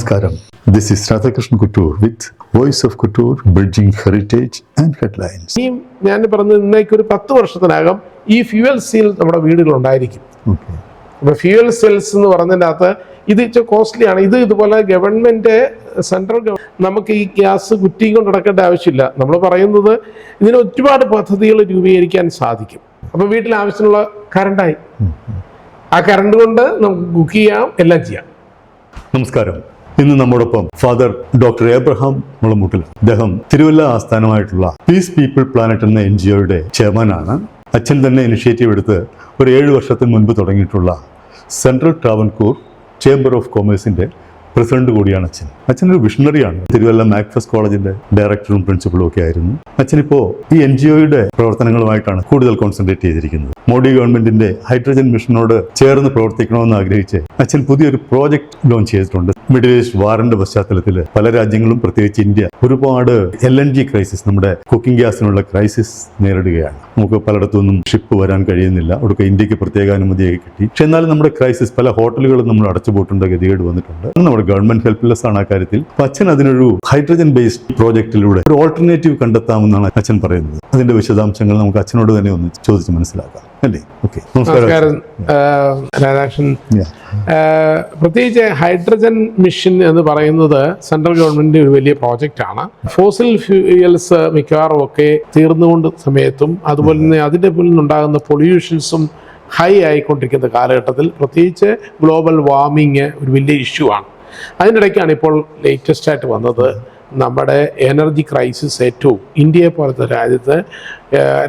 Namaskaram. This is Radhakrishnan Kuttur with Voice of Kuttur, Bridging Heritage and Headlines. ഞാൻ പറഞ്ഞത് ഇന്നേക്ക് ഒരു 10 വർഷത്തിനകം ഈ ഫ്യൂവൽ സെൽ നമ്മുടെ വീടുകളുണ്ടായിരിക്കും. അപ്പോൾ ഫ്യൂവൽ സെൽസ് എന്ന് പറഞ്ഞതിൻ്റെ അകത്ത് ഇത് ഇച്ചിരി കോസ്റ്റ്ലി ആണ്. ഇതുപോലെ ഗവൺമെൻറ് സെൻട്രൽ നമുക്ക് ഈ ഗ്യാസ് കുറ്റി കൊണ്ട് നടക്കേണ്ട ആവശ്യമില്ല. നമ്മൾ പറയുന്നത് ഇതിന് ഒരുപാട് പദ്ധതികൾ രൂപീകരിക്കാൻ സാധിക്കും. അപ്പോൾ വീട്ടിൽ ആവശ്യമുള്ള കറണ്ടായി, ആ കറണ്ട് കൊണ്ട് നമുക്ക് കുക്ക് ചെയ്യാം, എല്ലാം ചെയ്യാം. നമസ്കാരം. ഇന്ന് നമ്മോടൊപ്പം ഫാദർ ഡോക്ടർ എബ്രഹാം മുളമൂട്ടിൽ. അദ്ദേഹം തിരുവല്ല ആസ്ഥാനമായിട്ടുള്ള പീസ് പീപ്പിൾ പ്ലാനറ്റ് എന്ന NGOയുടെ ചെയർമാനാണ്. അച്ഛൻ തന്നെ ഇനിഷ്യേറ്റീവ് എടുത്ത് ഒരു 7 വർഷത്തിന് മുൻപ് തുടങ്ങിയിട്ടുള്ള സെൻട്രൽ ട്രാവൻകൂർ ചേംബർ ഓഫ് കൊമേഴ്സിന്റെ പ്രസിഡന്റ് കൂടിയാണ് അച്ഛൻ. അച്ഛനൊരു വിഷണറിയാണ്. തിരുവല്ല മാക്ഫസ് കോളേജിന്റെ ഡയറക്ടറും പ്രിൻസിപ്പളും ഒക്കെ ആയിരുന്നു. അച്ഛനിപ്പോ ഈ NGOയുടെ പ്രവർത്തനങ്ങളുമായിട്ടാണ് കൂടുതൽ കോൺസെൻട്രേറ്റ് ചെയ്തിരിക്കുന്നത്. മോഡി ഗവൺമെന്റിന്റെ ഹൈഡ്രജൻ മിഷനോട് ചേർന്ന് പ്രവർത്തിക്കണമെന്ന് ആഗ്രഹിച്ച് അച്ഛൻ പുതിയൊരു പ്രോജക്ട് ലോഞ്ച് ചെയ്തിട്ടുണ്ട്. മിഡിൽ ഈസ്റ്റ് വാറിന്റെ പശ്ചാത്തലത്തിൽ പല രാജ്യങ്ങളും പ്രത്യേകിച്ച് ഇന്ത്യ ഒരുപാട് LNG ക്രൈസിസ്, നമ്മുടെ കുക്കിംഗ് ഗ്യാസിനുള്ള ക്രൈസിസ് നേരിടുകയാണ്. നമുക്ക് പലയിടത്തുനിന്നും ഷിപ്പ് വരാൻ കഴിയുന്നില്ല. ഒടുക്ക ഇന്ത്യക്ക് പ്രത്യേക അനുമതിയായി കിട്ടി. പക്ഷെ എന്നാലും നമ്മുടെ ക്രൈസിസ് പല ഹോട്ടലുകളും നമ്മൾ അടച്ചുപോയിട്ടുണ്ട്, ഗതികേട് വന്നിട്ടുണ്ട്. നമ്മുടെ ഗവൺമെന്റ് ഹെൽപ്ലെസ് ആണ് ആ കാര്യത്തിൽ. അച്ഛൻ അതിനൊരു ഹൈഡ്രജൻ ബേസ്ഡ് പ്രോജക്റ്റിലൂടെ ഒരു ഓൾട്ടർനേറ്റീവ് കണ്ടെത്താമെന്നാണ് അച്ഛൻ പറയുന്നത്. അതിന്റെ വിശദാംശങ്ങൾ നമുക്ക് അച്ഛനോട് തന്നെ ഒന്ന് ചോദിച്ച് മനസ്സിലാക്കാം. നമസ്കാരം രാധാകൃഷ്ണൻ. പ്രത്യേകിച്ച് ഹൈഡ്രജൻ മിഷൻ എന്ന് പറയുന്നത് സെൻട്രൽ ഗവൺമെന്റ് ഒരു വലിയ പ്രോജക്റ്റാണ്. ഫോസിൽ ഫ്യൂയൽസ് മിക്കവാറും ഒക്കെ തീർന്നുകൊണ്ട് സമയത്തും അതുപോലെ തന്നെ അതിൻ്റെ നിന്നുണ്ടാകുന്ന പൊല്യൂഷൻസും ഹൈ ആയിക്കൊണ്ടിരിക്കുന്ന കാലഘട്ടത്തിൽ പ്രത്യേകിച്ച് ഗ്ലോബൽ വാർമിങ് ഒരു വലിയ ഇഷ്യൂ ആണ്. അതിനിടയ്ക്കാണ് ഇപ്പോൾ ലേറ്റസ്റ്റ് ആയിട്ട് വന്നത് നമ്മുടെ എനർജി ക്രൈസിസ്. ഏറ്റവും ഇന്ത്യയെ പോലത്തെ രാജ്യത്ത്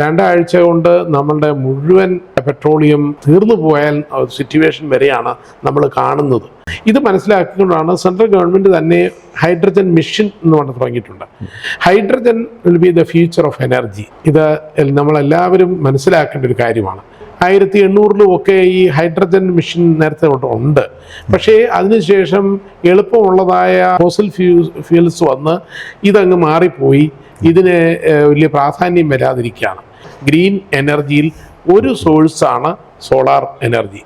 2 ആഴ്ച കൊണ്ട് നമ്മളുടെ മുഴുവൻ പെട്രോളിയം തീർന്നു പോയാൽ സിറ്റുവേഷൻ വരെയാണ് നമ്മൾ കാണുന്നത്. ഇത് മനസ്സിലാക്കിക്കൊണ്ടാണ് സെൻട്രൽ ഗവൺമെൻറ് തന്നെ ഹൈഡ്രജൻ മിഷൻ എന്ന് പറഞ്ഞ് തുടങ്ങിയിട്ടുണ്ട്. Hydrogen will be the future of energy. ഇത് നമ്മളെല്ലാവരും മനസ്സിലാക്കേണ്ട ഒരു കാര്യമാണ്. 1800 ഒക്കെ ഈ ഹൈഡ്രജൻ മിഷൻ നേരത്തെ ഉണ്ട്. പക്ഷേ അതിനുശേഷം എളുപ്പമുള്ളതായ ഫോസിൽ ഫ്യൂൽസ് വന്ന് ഇതങ്ങ് മാറിപ്പോയി. ഇതിന് വലിയ പ്രാധാന്യം വരാതിരിക്കുകയാണ്. ഗ്രീൻ എനർജിയിൽ ഒരു സോഴ്സാണ് സോളാർ എനർജി.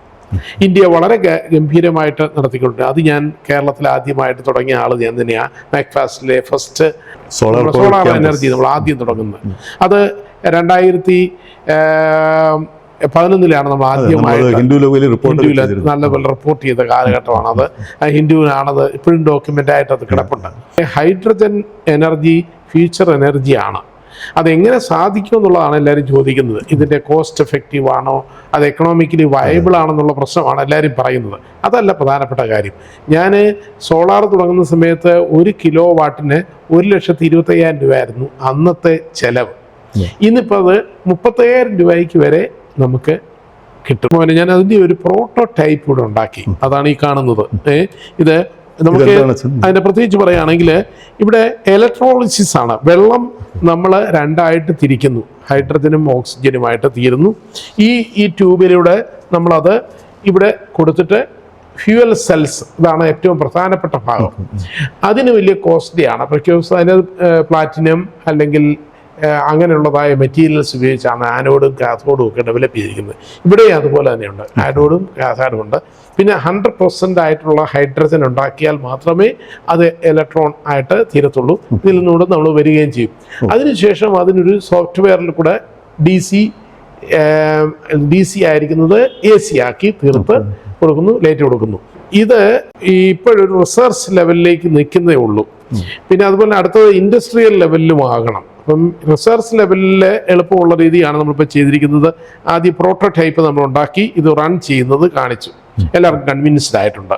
ഇന്ത്യ വളരെ ഗംഭീരമായിട്ട് നടത്തിക്കൊണ്ട്, അത് ഞാൻ കേരളത്തിൽ ആദ്യമായിട്ട് തുടങ്ങിയ ആൾ ഞാൻ തന്നെയാണ്. മാക്ഫാസ്റ്റിലെ ഫസ്റ്റ് സോളാർ എനർജി നമ്മൾ ആദ്യം തുടങ്ങുന്നത്. അത് 2011 നമ്മൾ ആദ്യമായിട്ട് ഹിന്ദുവിൽ നല്ലപോലെ റിപ്പോർട്ട് ചെയ്ത കാലഘട്ടമാണത്. ഹിന്ദുവിനാണത് ഇപ്പോഴും ഡോക്യുമെന്റ് ആയിട്ട് അത് കിടപ്പുണ്ട്. ഹൈഡ്രജൻ എനർജി ഫ്യൂച്ചർ എനർജിയാണ്. അതെങ്ങനെ സാധിക്കും എന്നുള്ളതാണ് എല്ലാവരും ചോദിക്കുന്നത്. ഇതിൻ്റെ കോസ്റ്റ് എഫക്റ്റീവ് ആണോ, അത് എക്കണോമിക്കലി വയബിൾ ആണെന്നുള്ള പ്രശ്നമാണ് എല്ലാവരും പറയുന്നത്. അതല്ല പ്രധാനപ്പെട്ട കാര്യം. ഞാൻ സോളാർ തുടങ്ങുന്ന സമയത്ത് 1 കിലോ വാട്ടിന് 1,25,000 രൂപയായിരുന്നു അന്നത്തെ ചെലവ്. ഇന്നിപ്പോൾ അത് 30,000 രൂപയ്ക്ക് വരെ നമുക്ക് കിട്ടും. ഞാൻ അതിൻ്റെ ഒരു പ്രോട്ടോടൈപ്പ് ഇവിടെ ഉണ്ടാക്കി. അതാണ് ഈ കാണുന്നത്. ഇത് നമുക്ക് അതിൻ്റെ പ്രത്യേകിച്ച് പറയുകയാണെങ്കിൽ ഇവിടെ ഇലക്ട്രോളിസിസ് ആണ്. വെള്ളം നമ്മൾ 2ആയിട്ട് തിരിക്കുന്നു. ഹൈഡ്രജനും ഓക്സിജനുമായിട്ട് തീരുന്നു. ഈ ട്യൂബിലൂടെ നമ്മളത് ഇവിടെ കൊടുത്തിട്ട് ഫ്യൂവൽ സെൽസ്, ഇതാണ് ഏറ്റവും പ്രധാനപ്പെട്ട ഭാഗം. അതിന് വലിയ കോസ്റ്റ്ലിയാണ്. ബിക്കോസ് അതിന് പ്ലാറ്റിനം അല്ലെങ്കിൽ അങ്ങനെയുള്ളതായ മെറ്റീരിയൽസ് ഉപയോഗിച്ചാണ് ആനോഡും കാഥോഡും ഒക്കെ ഡെവലപ്പ് ചെയ്തിരിക്കുന്നത്. ഇവിടെ അതുപോലെ തന്നെയുണ്ട്, ആനോഡും കാഥോഡും ഉണ്ട്. പിന്നെ 100% ആയിട്ടുള്ള ഹൈഡ്രജൻ ഉണ്ടാക്കിയാൽ മാത്രമേ അത് ഇലക്ട്രോൺ ആയിട്ട് തീരത്തുള്ളൂ. ഇതിൽ നിന്നുകൂടെ നമ്മൾ വരികയും ചെയ്യും. അതിനുശേഷം അതിനൊരു സോഫ്റ്റ്വെയറിൽ കൂടെ DC ആയിരിക്കുന്നത് AC ആക്കി തീർത്ത് കൊടുക്കുന്നു, ലൈറ്റ് കൊടുക്കുന്നു. ഇത് ഇപ്പോഴൊരു റിസർച്ച് ലെവലിലേക്ക് നിൽക്കുന്നേ ഉള്ളൂ. പിന്നെ അതുപോലെ അടുത്തത് ഇൻഡസ്ട്രിയൽ ലെവലിലും ആകണം. അപ്പം റിസർച്ച് ലെവലിൽ എളുപ്പമുള്ള രീതിയാണ് നമ്മളിപ്പോൾ ചെയ്തിരിക്കുന്നത്. ആദ്യം പ്രോട്ടോടൈപ്പ് നമ്മൾ ഉണ്ടാക്കി ഇത് റൺ ചെയ്യുന്നത് കാണിച്ചു. എല്ലാവർക്കും കൺവിൻസ്ഡ് ആയിട്ടുണ്ട്.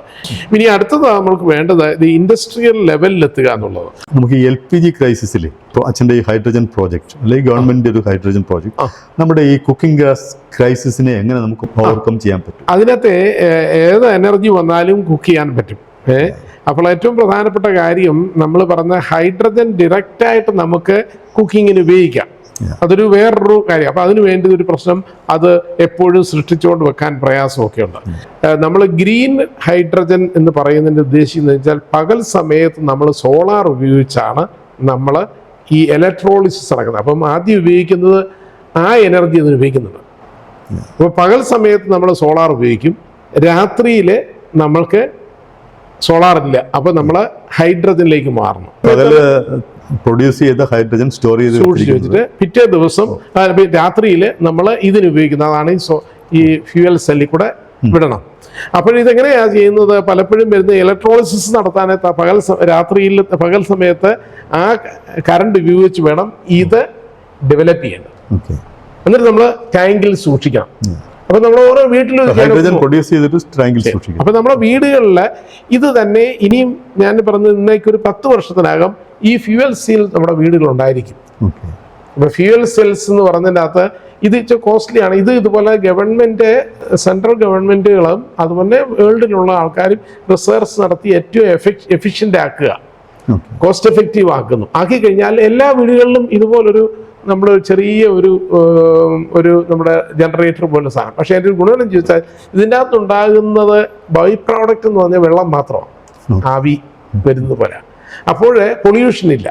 ഇനി അടുത്തത് നമ്മൾക്ക് വേണ്ടത് ഇത് ഇൻഡസ്ട്രിയൽ ലെവലിൽ എത്തുക എന്നുള്ളത്. നമുക്ക് ഈ LPG ക്രൈസിസിൽ ഇപ്പോൾ അച്ഛൻ്റെ ഈ ഹൈഡ്രജൻ പ്രോജക്റ്റ് അല്ലെങ്കിൽ ഗവൺമെന്റ് ഒരു ഹൈഡ്രജൻ പ്രോജക്റ്റ് നമ്മുടെ ഈ കുക്കിംഗ് ഗ്യാസ് ക്രൈസിസിനെ എങ്ങനെ നമുക്ക് ഓവർകം ചെയ്യാൻ പറ്റും? അതിനകത്ത് ഏത് എനർജി വന്നാലും കുക്ക് ചെയ്യാൻ പറ്റും. അപ്പോൾ ഏറ്റവും പ്രധാനപ്പെട്ട കാര്യം നമ്മൾ പറഞ്ഞ ഹൈഡ്രജൻ ഡയറക്റ്റായിട്ട് നമുക്ക് കുക്കിങ്ങിന് ഉപയോഗിക്കാം. അതൊരു വേറൊരു കാര്യം. അപ്പോൾ അതിന് വേണ്ടി ഒരു പ്രശ്നം, അത് എപ്പോഴും സൃഷ്ടിച്ചുകൊണ്ട് വെക്കാൻ പ്രയാസമൊക്കെ ഉണ്ട്. നമ്മൾ ഗ്രീൻ ഹൈഡ്രജൻ എന്ന് പറയുന്നതിൻ്റെ ഉദ്ദേശിക്കുന്നത് വെച്ചാൽ പകൽ സമയത്ത് നമ്മൾ സോളാർ ഉപയോഗിച്ചാണ് നമ്മൾ ഈ ഇലക്ട്രോളിസിസ് നടക്കുന്നത്. അപ്പം ആദ്യം ഉപയോഗിക്കുന്നത് ആ എനർജി അതിന് ഉപയോഗിക്കുന്നുണ്ട്. അപ്പോൾ പകൽ സമയത്ത് നമ്മൾ സോളാർ ഉപയോഗിക്കും, രാത്രിയിൽ നമ്മൾക്ക് സോളാറില്ല. അപ്പോൾ നമ്മൾ ഹൈഡ്രജനിലേക്ക് മാറണം. അതിൽ പ്രൊഡ്യൂസ് ചെയ്ത ഹൈഡ്രജൻ സ്റ്റോർ ചെയ്ത് സൂക്ഷിച്ച് വെച്ചിട്ട് പിറ്റേ ദിവസം രാത്രിയിൽ നമ്മൾ ഇതിനുപയോഗിക്കുന്ന അതാണ് ഈ ഫ്യൂവൽ സെല്ലിൽ കൂടെ വിടണം. അപ്പോൾ ഇതെങ്ങനെയാണ് ചെയ്യുന്നത്? പലപ്പോഴും വരുന്ന ഇലക്ട്രോളിസിസ് നടത്താനായിട്ട് പകൽ സമയത്ത് ആ കറണ്ട് ഉപയോഗിച്ച് വേണം ഇത് ഡെവലപ്പ് ചെയ്യേണ്ടത്. എന്നിട്ട് നമ്മൾ ടാങ്കിൽ സൂക്ഷിക്കണം. അപ്പൊ നമ്മൾ ഓരോ വീട്ടിലും അപ്പൊ നമ്മുടെ വീടുകളിൽ ഇത് തന്നെ ഇനിയും ഞാൻ പറഞ്ഞത് ഇന്നേക്ക് ഒരു 10 വർഷത്തിനകം ഈ ഫ്യൂവൽ സെൽ നമ്മുടെ വീടുകളുണ്ടായിരിക്കും. അപ്പൊ ഫ്യൂവൽ സെൽസ് എന്ന് പറഞ്ഞതിൻ്റെ അകത്ത് ഇത് കോസ്റ്റ്ലിയാണ്. ഇതുപോലെ സെൻട്രൽ ഗവൺമെന്റുകളും അതുപോലെ വേൾഡിലുള്ള ആൾക്കാരും റിസർച്ച് നടത്തി ഏറ്റവും എഫിഷ്യൻ്റ് ആക്കുക, കോസ്റ്റ് എഫക്റ്റീവ് ആക്കി കഴിഞ്ഞാൽ എല്ലാ വീടുകളിലും ഇതുപോലൊരു നമ്മൾ ചെറിയ ഒരു നമ്മുടെ ജനറേറ്റർ പോലെ സാധനം. പക്ഷേ അതിൻ്റെ ഒരു ഗുണമെന്ന് ചോദിച്ചാൽ ഇതിൻ്റെ അകത്തുണ്ടാകുന്നത് ബൈ പ്രോഡക്റ്റ് എന്ന് പറഞ്ഞാൽ വെള്ളം മാത്രമാണ്, ആവി വരുന്നത് പോലെ. അപ്പോൾ പൊല്യൂഷൻ ഇല്ല.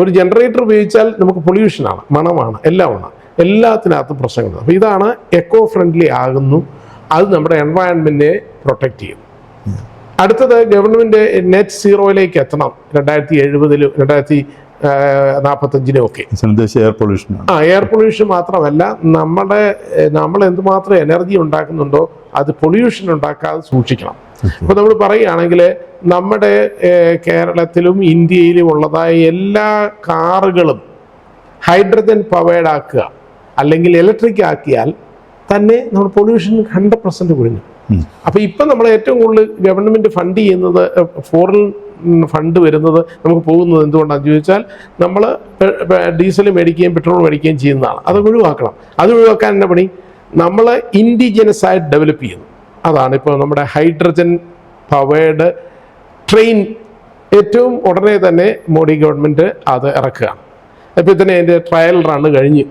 ഒരു ജനറേറ്റർ ഉപയോഗിച്ചാൽ നമുക്ക് പൊല്യൂഷനാണ്, മണമാണ്, എല്ലാമാണ്, എല്ലാത്തിനകത്തും പ്രശ്നങ്ങളുണ്ട്. അപ്പോൾ ഇതാണ് എക്കോ ഫ്രണ്ട്ലി ആകുന്നു. അത് നമ്മുടെ എൻവയൺമെന്റിനെ പ്രൊട്ടക്റ്റ് ചെയ്യും. അടുത്തത് ഗവൺമെന്റ് നെറ്റ് സീറോയിലേക്ക് എത്തണം 2070 2045 ഒക്കെ. എയർ പൊല്യൂഷൻ മാത്രമല്ല, നമ്മൾ എന്തുമാത്രം എനർജി ഉണ്ടാക്കുന്നുണ്ടോ അത് പൊല്യൂഷൻ ഉണ്ടാക്കാതെ സൂക്ഷിക്കണം. അപ്പോൾ നമ്മൾ പറയുകയാണെങ്കിൽ നമ്മുടെ കേരളത്തിലും ഇന്ത്യയിലും ഉള്ളതായ എല്ലാ കാറുകളും ഹൈഡ്രജൻ പവേർഡ് ആക്കുക അല്ലെങ്കിൽ ഇലക്ട്രിക് ആക്കിയാൽ തന്നെ നമ്മൾ പൊല്യൂഷൻ 100% കുറഞ്ഞു. അപ്പോൾ ഇപ്പം നമ്മൾ ഏറ്റവും കൂടുതൽ ഗവൺമെൻറ് ഫണ്ട് ചെയ്യുന്നത്, ഫോറിൻ ഫണ്ട് വരുന്നത് നമുക്ക് പോകുന്നത് എന്തുകൊണ്ടാണെന്ന് ചോദിച്ചാൽ നമ്മൾ ഡീസൽ മേടിക്കുകയും പെട്രോൾ മേടിക്കുകയും ചെയ്യുന്നതാണ്. അത് ഒഴിവാക്കണം. അത് ഒഴിവാക്കാൻ എന്താ പണി? നമ്മൾ ഇൻഡിജിനസ് ആയിട്ട് ഡെവലപ്പ് ചെയ്യുന്നു. അതാണ് ഇപ്പോൾ നമ്മുടെ ഹൈഡ്രജൻ പവേർഡ് ട്രെയിൻ ഏറ്റവും ഉടനെ തന്നെ മോഡി ഗവൺമെൻറ് അത് ഇറക്കുകയാണ്. അപ്പോൾ തന്നെ അതിൻ്റെ ട്രയൽ റണ്ണ് കഴിഞ്ഞു.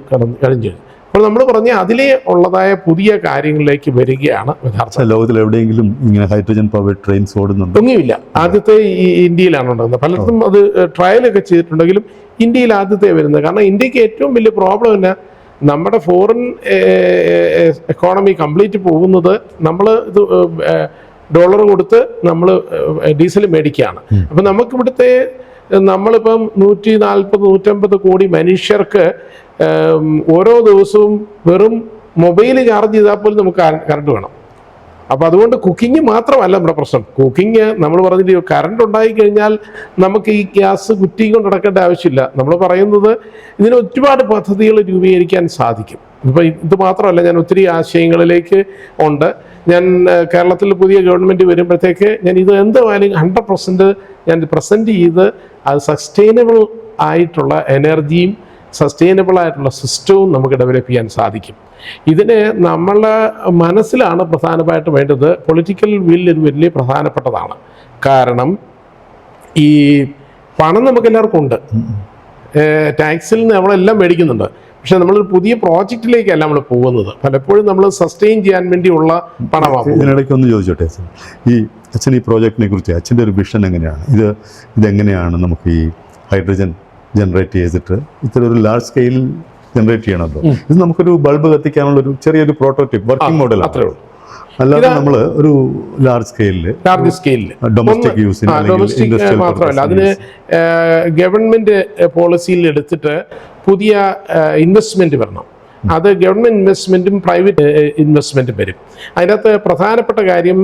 അപ്പോൾ നമ്മൾ പറഞ്ഞ അതിലേ ഉള്ളതായ പുതിയ കാര്യങ്ങളിലേക്ക് വരികയാണ്. യഥാർത്ഥ ലോകത്തിൽ എവിടെയെങ്കിലും ഇങ്ങനെ ഹൈഡ്രജൻ പവേർഡ് ട്രെയിൻസ് ഓടുന്നുണ്ട്? ഒന്നുമില്ല. ആദ്യത്തെ ഈ ഇന്ത്യയിലാണ് ഉണ്ടാകുന്നത്. പലർക്കും അത് ട്രയലൊക്കെ ചെയ്തിട്ടുണ്ടെങ്കിലും ഇന്ത്യയിൽ ആദ്യത്തെ വരുന്നത്. കാരണം ഇന്ത്യക്ക് ഏറ്റവും വലിയ പ്രോബ്ലം എന്നാ, നമ്മുടെ ഫോറിൻ എക്കോണമി കംപ്ലീറ്റ് പോകുന്നത് നമ്മൾ ഇത് ഡോളർ കൊടുത്ത് നമ്മൾ ഡീസൽ മേടിക്കുകയാണ്. അപ്പം നമുക്കിവിടുത്തെ നമ്മളിപ്പം 140-150 കോടി മനുഷ്യർക്ക് ഓരോ ദിവസവും വെറും മൊബൈൽ ചാർജ് ചെയ്താൽ പോലും നമുക്ക് കറണ്ട് വേണം. അപ്പോൾ അതുകൊണ്ട് കുക്കിംഗ് മാത്രമല്ല നമ്മുടെ പ്രശ്നം. കുക്കിംഗ് നമ്മൾ പറഞ്ഞിട്ട് കറണ്ട് ഉണ്ടായി കഴിഞ്ഞാൽ നമുക്ക് ഈ ഗ്യാസ് കുറ്റി കൊണ്ട് നടക്കേണ്ട ആവശ്യമില്ല. നമ്മൾ പറയുന്നത് ഇതിന് ഒരുപാട് പദ്ധതികൾ രൂപീകരിക്കാൻ സാധിക്കും. ഇപ്പം ഇത് മാത്രമല്ല, ഞാൻ ഒത്തിരി ആശയങ്ങളിലേക്ക് ഉണ്ട്. ഞാൻ കേരളത്തിൽ പുതിയ ഗവൺമെൻറ് വരുമ്പോഴത്തേക്ക് ഞാൻ ഇത് എന്തായാലും 100% ഞാൻ പ്രസൻറ്റ് ചെയ്ത് അത് സസ്റ്റൈനബിൾ ആയിട്ടുള്ള എനർജിയും സസ്റ്റൈനബിൾ ആയിട്ടുള്ള സിസ്റ്റവും നമുക്ക് ഡെവലപ്പ് ചെയ്യാൻ സാധിക്കും. ഇതിന് നമ്മളെ മനസ്സിലാണ് പ്രധാനമായിട്ട് വേണ്ടത്. പൊളിറ്റിക്കൽ വിൽ ഇത് വലിയ പ്രധാനപ്പെട്ടതാണ്. കാരണം ഈ പണം നമുക്ക് എല്ലാവർക്കും ഉണ്ട്, ടാക്സിൽ നിന്ന് നമ്മളെല്ലാം മേടിക്കുന്നുണ്ട്. പക്ഷെ നമ്മളൊരു പുതിയ പ്രോജക്റ്റിലേക്കല്ല നമ്മൾ പോകുന്നത്. പലപ്പോഴും നമ്മൾ സസ്റ്റെയിൻ ചെയ്യാൻ വേണ്ടിയുള്ള പണമാണ്. ഇതിനിടയ്ക്ക് ഒന്ന് ചോദിച്ചോട്ടെ, ഈ അച്ഛൻ ഈ പ്രോജക്റ്റിനെ കുറിച്ച് അച്ഛൻ്റെ ഒരു വിഷൻ എങ്ങനെയാണ്? ഇതെങ്ങനെയാണ് നമുക്ക് ഈ ഹൈഡ്രജൻ ജനറേറ്റ് ചെയ്തിട്ട് ഇത്ര ഒരു ലാർജ് സ്കെയിലിൽ ജനറേറ്റ് ചെയ്യണമല്ലോ? ഇത് നമുക്കൊരു ബൾബ് കത്തിക്കാനുള്ള ഒരു ചെറിയൊരു പ്രോട്ടോടൈപ്പ് വർക്കിംഗ് മോഡൽ അത്രേ ഉള്ളൂ. അല്ലാതെ നമ്മൾ ഒരു ലാർജ് സ്കെയിലിൽ ഡൊമസ്റ്റിക് യൂസിന് മാത്രമല്ല, അതിന് ഗവൺമെന്റ് പോളിസിയിൽ എടുത്തിട്ട് പുതിയ ഇൻവെസ്റ്റ്മെന്റ് വരണം. അത് ഗവൺമെന്റ് ഇൻവെസ്റ്റ്മെന്റും പ്രൈവറ്റ് ഇൻവെസ്റ്റ്മെന്റും വരും. അതിനകത്ത് പ്രധാനപ്പെട്ട കാര്യം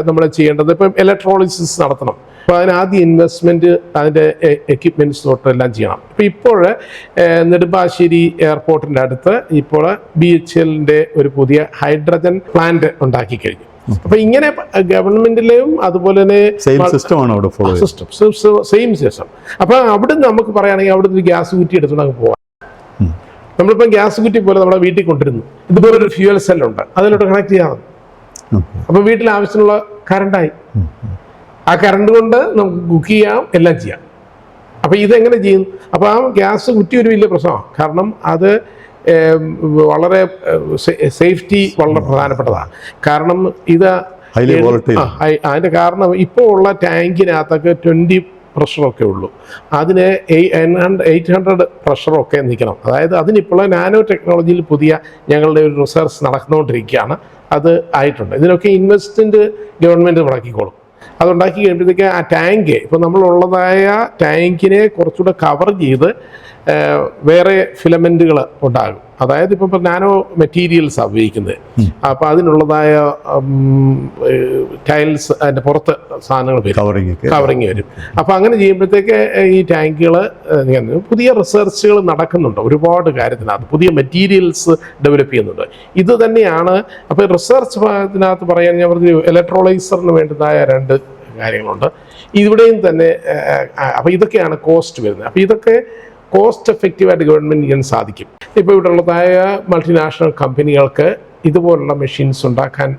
നമ്മൾ ചെയ്യേണ്ടത് ഇപ്പം ഇലക്ട്രോളിസിസ് നടത്തണം. അപ്പോൾ അതിനാദ്യം ഇൻവെസ്റ്റ്മെൻറ്റ്, അതിൻ്റെ എക്യുപ്മെൻറ്റ്സ് തൊട്ടെല്ലാം ചെയ്യണം. ഇപ്പോൾ ഇപ്പോൾ നെടുമ്പാശ്ശേരി എയർപോർട്ടിൻ്റെ അടുത്ത് ഇപ്പോൾ BHELന്റെ ഒരു പുതിയ ഹൈഡ്രജൻ പ്ലാന്റ് ഉണ്ടാക്കി കഴിഞ്ഞു. അപ്പോൾ ഇങ്ങനെ ഗവൺമെന്റിലെയും അതുപോലെ തന്നെ സെയിം സിസ്റ്റം. അപ്പോൾ അവിടെ നമുക്ക് പറയുകയാണെങ്കിൽ അവിടെ നിന്ന് ഗ്യാസ് കുറ്റി എടുത്തുകൊണ്ട് അങ്ങ് പോകാം. നമ്മളിപ്പം ഗ്യാസ് കുറ്റി പോലെ നമ്മുടെ വീട്ടിൽ കൊണ്ടിരുന്നു. ഇതുപോലെ ഒരു ഫ്യൂവൽ സെല്ലുണ്ട്, അതിലോട്ട് കണക്ട് ചെയ്യാം. അപ്പോൾ വീട്ടിൽ ആവശ്യമുള്ള കറണ്ടായി. ആ കറണ്ട് കൊണ്ട് നമുക്ക് കുക്ക് ചെയ്യാം, എല്ലാം ചെയ്യാം. അപ്പോൾ ഇതെങ്ങനെ ചെയ്യും? അപ്പോൾ ആ ഗ്യാസ് കുറ്റി ഒരു വലിയ പ്രശ്നമാണ്. കാരണം അത് വളരെ സേഫ്റ്റി വളരെ പ്രധാനപ്പെട്ടതാണ്. കാരണം ഇത് അതിൻ്റെ കാരണം ഇപ്പോൾ ഉള്ള ടാങ്കിനകത്തൊക്കെ 20 പ്രഷറൊക്കെ ഉള്ളൂ. അതിന് 800 പ്രഷറൊക്കെ നിൽക്കണം. അതായത് അതിനിപ്പോൾ നാനോ ടെക്നോളജിയിൽ പുതിയ ഞങ്ങളുടെ ഒരു റിസർച്ച് നടന്നുകൊണ്ടിരിക്കുകയാണ്. അത് ആയിട്ടുണ്ട്. ഇതിനൊക്കെ ഇൻവെസ്റ്റ്മെൻറ്റ് ഗവൺമെൻറ് മുടക്കിക്കോളും. അതുണ്ടാക്കി കഴിയുമ്പോഴത്തേക്ക് ആ ടാങ്ക് ഇപ്പോൾ നമ്മളുള്ളതായ ടാങ്കിനെ കുറച്ചുകൂടെ കവർ ചെയ്ത് വേറെ ഫിലമെൻറ്റുകൾ ഉണ്ടാകും. അതായത് ഇപ്പോൾ നാനോ മെറ്റീരിയൽസാണ് ഉപയോഗിക്കുന്നത്. അപ്പോൾ അതിനുള്ളതായ ടൈൽസ് അതിൻ്റെ പുറത്ത് സാധനങ്ങൾ വരും, കവറിങ് വരും. അപ്പോൾ അങ്ങനെ ചെയ്യുമ്പോഴത്തേക്ക് ഈ ടാങ്കുകൾ പുതിയ റിസർച്ചുകൾ നടക്കുന്നുണ്ട് ഒരുപാട് കാര്യത്തിനകത്ത്, പുതിയ മെറ്റീരിയൽസ് ഡെവലപ്പ് ചെയ്യുന്നുണ്ട്. ഇത് തന്നെയാണ് അപ്പോൾ റിസർച്ച് ഭാഗത്തിനകത്ത് പറയാൻ ഞാൻ പറഞ്ഞു ഇലക്ട്രോളൈസറിന് വേണ്ടതായ 2 കാര്യങ്ങളുണ്ട്. ഇവിടെയും തന്നെ അപ്പോൾ ഇതൊക്കെയാണ് കോസ്റ്റ് വരുന്നത്. അപ്പോൾ ഇതൊക്കെ കോസ്റ്റ് എഫക്റ്റീവായിട്ട് ഗവൺമെൻറ് ചെയ്യാൻ സാധിക്കും. ഇപ്പോൾ ഇവിടെ ഉള്ളതായ മൾട്ടിനാഷണൽ കമ്പനികൾക്ക് ഇതുപോലുള്ള മെഷീൻസ് ഉണ്ടാക്കാൻ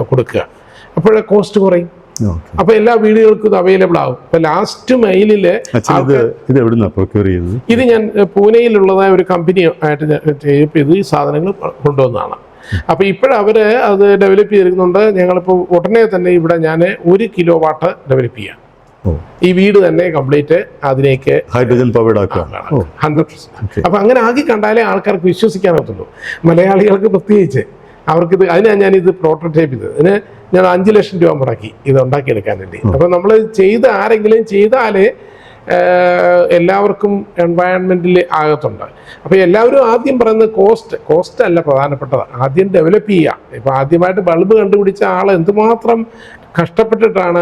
കൊടുക്കുക, അപ്പോഴേ കോസ്റ്റ് കുറയും. അപ്പോൾ എല്ലാ വീടുകൾക്കും ഇത് അവൈലബിൾ ആവും. ഇപ്പോൾ ലാസ്റ്റ് മൈലിൽ ഇത് ഞാൻ പൂനെയിലുള്ളതായ ഒരു കമ്പനി ആയിട്ട് ചെയ്ത് ഈ സാധനങ്ങൾ കൊണ്ടുവന്നതാണ്. അപ്പോൾ ഇപ്പോഴവർ അത് ഡെവലപ്പ് ചെയ്തിരിക്കുന്നുണ്ട്. ഞങ്ങളിപ്പോൾ ഉടനെ തന്നെ ഇവിടെ ഞാൻ 1 കിലോവാട്ട് ഡെവലപ്പ് ചെയ്യാം. ഈ വീട് തന്നെ കംപ്ലീറ്റ് അതിലേക്ക് ഹൈഡ്രജൻ പവേർഡ് 100%. അപ്പൊ അങ്ങനെ ആക്കി കണ്ടാലേ ആൾക്കാർക്ക് വിശ്വസിക്കാനൊത്തുള്ളൂ. മലയാളികൾക്ക് പ്രത്യേകിച്ച് അവർക്കിത് അതിനാണ് ഞാനിത് പ്രോട്ടോടൈപ്പ് ചെയ്തത്. ഇതിന് ഞാൻ 5 ലക്ഷം രൂപ മുടക്കി ഇത് ഉണ്ടാക്കിയെടുക്കാൻ വേണ്ടി. അപ്പൊ നമ്മൾ ആരെങ്കിലും ചെയ്താലേ എല്ലാവർക്കും എൻവയൺമെന്റിൽ ആകത്തുണ്ട്. അപ്പോൾ എല്ലാവരും ആദ്യം പറയുന്നത് കോസ്റ്റ് അല്ല പ്രധാനപ്പെട്ടത്, ആദ്യം ഡെവലപ്പ് ചെയ്യുക. ഇപ്പോൾ ആദ്യമായിട്ട് ബൾബ് കണ്ടുപിടിച്ച ആൾ എന്തുമാത്രം കഷ്ടപ്പെട്ടിട്ടാണ്,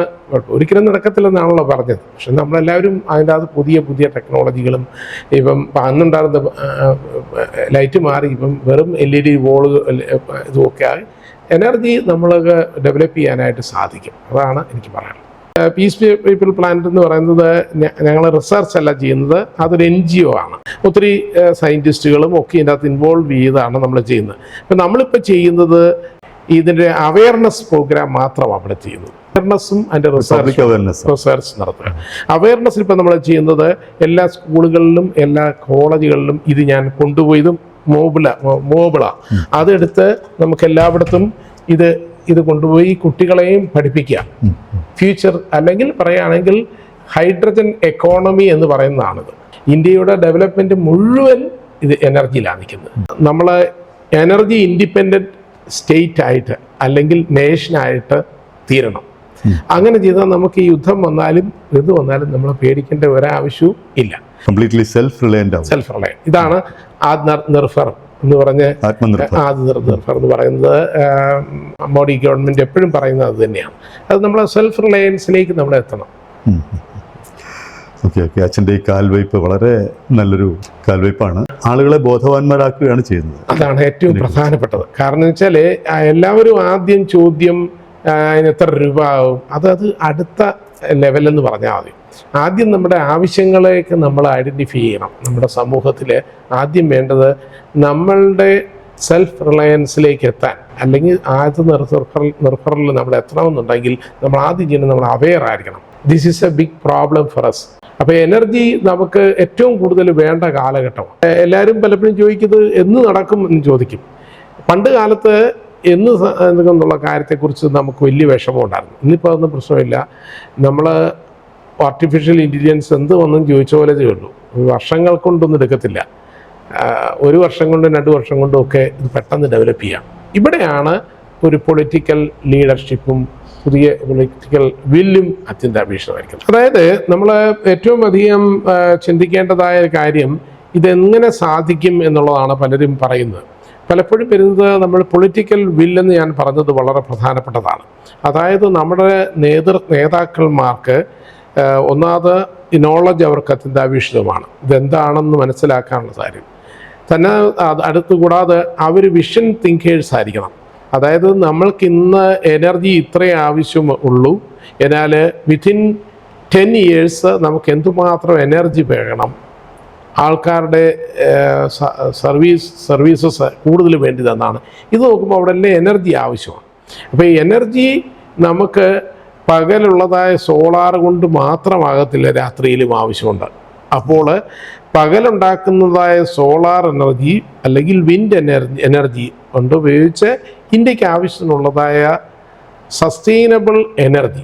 ഒരിക്കലും നടക്കത്തില്ലെന്നാണല്ലോ പറഞ്ഞത്. പക്ഷെ നമ്മളെല്ലാവരും അതിൻ്റെ അത് പുതിയ ടെക്നോളജികളും ഇപ്പം അന്നുണ്ടായിരുന്ന ലൈറ്റ് മാറി ഇപ്പം വെറും LED വോളുകൾ ഇതുമൊക്കെ എനർജി നമ്മൾക്ക് ഡെവലപ്പ് ചെയ്യാനായിട്ട് സാധിക്കും. അതാണ് എനിക്ക് പറയാനുള്ളത്. പീസ് പീപ്പിൾ പ്ലാന്റ് എന്ന് പറയുന്നത് ഞങ്ങൾ റിസർച്ച് അല്ല ചെയ്യുന്നത്, അതൊരു NGO ആണ്. ഒത്തിരി സയൻറ്റിസ്റ്റുകളും ഒക്കെ ഇതിൻ്റെ അകത്ത് ഇൻവോൾവ് ചെയ്താണ് നമ്മൾ ചെയ്യുന്നത്. ഇപ്പം നമ്മളിപ്പോൾ ചെയ്യുന്നത് ഇതിൻ്റെ അവയർനെസ് പ്രോഗ്രാം മാത്രമാണ് അവിടെ ചെയ്യുന്നത്. അവയർനെസ്സും അതിൻ്റെ റിസർച്ച് നടത്തുക. അവയർനെസ്സിൽ ഇപ്പം നമ്മൾ ചെയ്യുന്നത് എല്ലാ സ്കൂളുകളിലും എല്ലാ കോളേജുകളിലും ഇത് ഞാൻ കൊണ്ടുപോയതും മോബിളാണ്. അതെടുത്ത് നമുക്ക് എല്ലായിടത്തും ഇത് കൊണ്ടുപോയി കുട്ടികളെയും പഠിപ്പിക്കുക. ഫ്യൂച്ചർ അല്ലെങ്കിൽ പറയുകയാണെങ്കിൽ ഹൈഡ്രജൻ എക്കോണമി എന്ന് പറയുന്നതാണിത്. ഇന്ത്യയുടെ ഡെവലപ്മെൻറ്റ് മുഴുവൻ ഇത് എനർജിയിലാണ് നിൽക്കുന്നത്. നമ്മൾ എനർജി ഇൻഡിപെൻഡൻറ്റ് സ്റ്റേറ്റ് ആയിട്ട് അല്ലെങ്കിൽ നേഷനായിട്ട് തീരണം. അങ്ങനെ ചെയ്താൽ നമുക്ക് ഈ യുദ്ധം വന്നാലും ഇത് വന്നാലും നമ്മൾ പേടിക്കേണ്ട ഒരാവശ്യവും ഇല്ല. Completely self reliant. ഇതാണ് ആത്മനിർഭർ എന്ന് പറഞ്ഞ് ആത്മനിർഭർ എന്ന് പറയുന്നത് മോഡി ഗവൺമെൻറ് എപ്പോഴും പറയുന്നത് അത് തന്നെയാണ്. അത് നമ്മൾ സെൽഫ് റിലയൻസിലേക്ക് നമ്മൾ എത്തണം. ഓക്കെ. അച്ഛൻ്റെ ഈ കാൽവയ്പ് വളരെ നല്ലൊരു കാൽവയ്പാണ്. ആളുകളെ ബോധവാന്മാരാക്കുകയാണ് ചെയ്യുന്നത്. അതാണ് ഏറ്റവും പ്രധാനപ്പെട്ടത്. കാരണം എന്ന് വെച്ചാൽ എല്ലാവരും ആദ്യം ചോദ്യം അതിന് എത്ര രൂപ ആവും, അത് അടുത്ത ലെവലെന്ന് പറഞ്ഞാൽ മതി. ആദ്യം നമ്മുടെ ആവശ്യങ്ങളെയൊക്കെ നമ്മൾ ഐഡൻറ്റിഫൈ ചെയ്യണം. നമ്മുടെ സമൂഹത്തിൽ ആദ്യം വേണ്ടത് നമ്മളുടെ സെൽഫ് റിലയൻസിലേക്ക് എത്താൻ, അല്ലെങ്കിൽ നിർഭറിൽ നമ്മൾ എത്തണമെന്നുണ്ടെങ്കിൽ നമ്മൾ ആദ്യം ചെയ്യുന്നത് നമ്മൾ അവെയർ ആയിരിക്കണം. This is a big problem for us. അപ്പോൾ എനർജി നമുക്ക് ഏറ്റവും കൂടുതൽ വേണ്ട കാലഘട്ടമാണ്. എല്ലാവരും പലപ്പോഴും ചോദിക്കുന്നത് എന്ന് നടക്കും എന്ന് ചോദിക്കും. പണ്ട് കാലത്ത് എന്നുള്ള കാര്യത്തെക്കുറിച്ച് നമുക്ക് വലിയ വിഷമം ഉണ്ടായിരുന്നു. ഇന്നിപ്പോൾ അതൊന്നും പ്രശ്നമില്ല. നമ്മൾ ആർട്ടിഫിഷ്യൽ ഇൻ്റലിജൻസ് എന്ത് വന്നും ചോദിച്ച പോലെ ചെയ്യുള്ളൂ. വർഷങ്ങൾ കൊണ്ടൊന്നും എടുക്കത്തില്ല. 1 വർഷം കൊണ്ടും 2 വർഷം കൊണ്ടും ഒക്കെ ഇത് പെട്ടെന്ന് ഡെവലപ്പ് ചെയ്യാം. ഇവിടെയാണ് ഒരു പൊളിറ്റിക്കൽ ലീഡർഷിപ്പും പുതിയ പൊളിറ്റിക്കൽ വില്ലും അത്യന്താപേക്ഷിതമായിരിക്കും. അതായത് നമ്മൾ ഏറ്റവും അധികം ചിന്തിക്കേണ്ടതായ കാര്യം ഇതെങ്ങനെ സാധിക്കും എന്നുള്ളതാണ് പലരും പറയുന്നത്. പലപ്പോഴും വരുന്നത് നമ്മൾ പൊളിറ്റിക്കൽ വില്ലെന്ന് ഞാൻ പറഞ്ഞത് വളരെ പ്രധാനപ്പെട്ടതാണ്. അതായത് നമ്മുടെ നേതാക്കന്മാർക്ക് ഒന്നാമത് നോളജ് അവർക്ക് അത്യന്താപേക്ഷിതമാണ്. ഇതെന്താണെന്ന് മനസ്സിലാക്കാനുള്ള കാര്യം തന്നെ. അടുത്തുകൂടാതെ അവർ വിഷൻ തിങ്കേഴ്സ് ആയിരിക്കണം. അതായത് നമ്മൾക്ക് ഇന്ന് എനർജി ഇത്രേ ആവശ്യം ഉള്ളൂ, എന്നാൽ വിത്തിൻ 10 years നമുക്ക് എന്തുമാത്രം എനർജി വേണം, ആൾക്കാരുടെ സർവീസസ് കൂടുതൽ വേണ്ടിയതെന്നാണ്. ഇത് നോക്കുമ്പോൾ അവിടെ എല്ലാം എനർജി ആവശ്യമാണ്. അപ്പോൾ ഈ എനർജി നമുക്ക് പകലുള്ളതായ സോളാർ കൊണ്ട് മാത്രമാകത്തില്ല, രാത്രിയിലും ആവശ്യമുണ്ട്. അപ്പോൾ പകലുണ്ടാക്കുന്നതായ സോളാർ എനർജി അല്ലെങ്കിൽ വിൻഡ് എനർജി കൊണ്ട് ഉപയോഗിച്ച് ഇന്ത്യക്ക് ആവശ്യത്തിനുള്ളതായ സസ്റ്റൈനബിൾ എനർജി,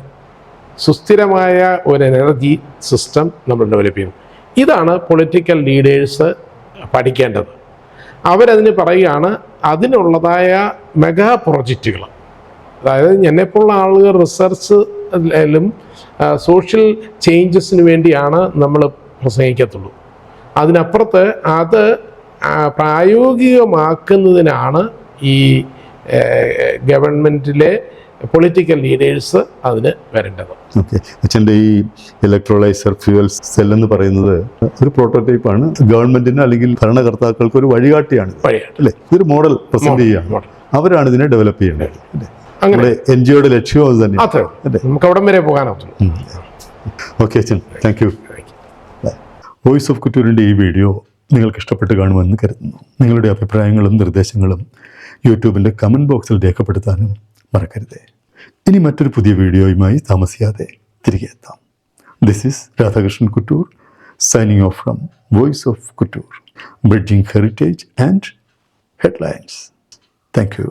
സുസ്ഥിരമായ ഒരു എനർജി സിസ്റ്റം നമ്മൾ ഡെവലപ്പ് ചെയ്യണം. ഇതാണ് പൊളിറ്റിക്കൽ ലീഡേഴ്സ് പഠിക്കേണ്ടത്. അവരതിന് പറയുകയാണ് അതിനുള്ളതായ മെഗാ പ്രോജക്റ്റുകൾ, അതായത് എന്നെപ്പോലുള്ള ആളുകൾ റിസർച്ചിലും സോഷ്യൽ ചേഞ്ചസിന് വേണ്ടിയാണ് നമ്മൾ പ്രസംഗിക്കത്തുള്ളൂ. അതിനപ്പുറത്ത് അത് പ്രായോഗികമാക്കുന്നതിനാണ് ഈ ഗവൺമെൻറ്റിലെ പൊളിറ്റിക്കൽ ലീഡേഴ്സ് അതിന് വരേണ്ടത്. ഓക്കെ, അച്ഛൻ്റെ ഈ ഇലക്ട്രോലൈസർ ഫ്യൂവൽ സെൽ എന്ന് പറയുന്നത് ഒരു പ്രോട്ടോടൈപ്പാണ്. ഗവൺമെന്റിന് അല്ലെങ്കിൽ ഭരണകർത്താക്കൾക്ക് ഒരു വഴികാട്ടിയാണ് അല്ലേ? ഇതൊരു മോഡൽ പ്രസന്റ് ചെയ്യുകയാണ്. അവരാണ് ഇതിനെ ഡെവലപ്പ് ചെയ്യേണ്ടത്. നമ്മുടെ NGOയുടെ ലക്ഷ്യവും അത് തന്നെ. നമുക്ക് അവിടം വരെ പോകാനാവും. ഓക്കെ അച്ഛൻ, താങ്ക് യു. വോയിസ് ഓഫ് കുറ്റൂരിൻ്റെ ഈ വീഡിയോ നിങ്ങൾക്ക് ഇഷ്ടപ്പെട്ട് കാണുമെന്ന് കരുതുന്നു. നിങ്ങളുടെ അഭിപ്രായങ്ങളും നിർദ്ദേശങ്ങളും യൂട്യൂബിൻ്റെ കമൻറ്റ് ബോക്സിൽ രേഖപ്പെടുത്താനും മറക്കരുത്. ഇനി മറ്റൊരു പുതിയ വീഡിയോയുമായി താമസിയാതെ തിരികെ എത്താം. This is Radhakrishnan Kuttur signing off from voice of Kuttur, bridging heritage and headlines. Thank U.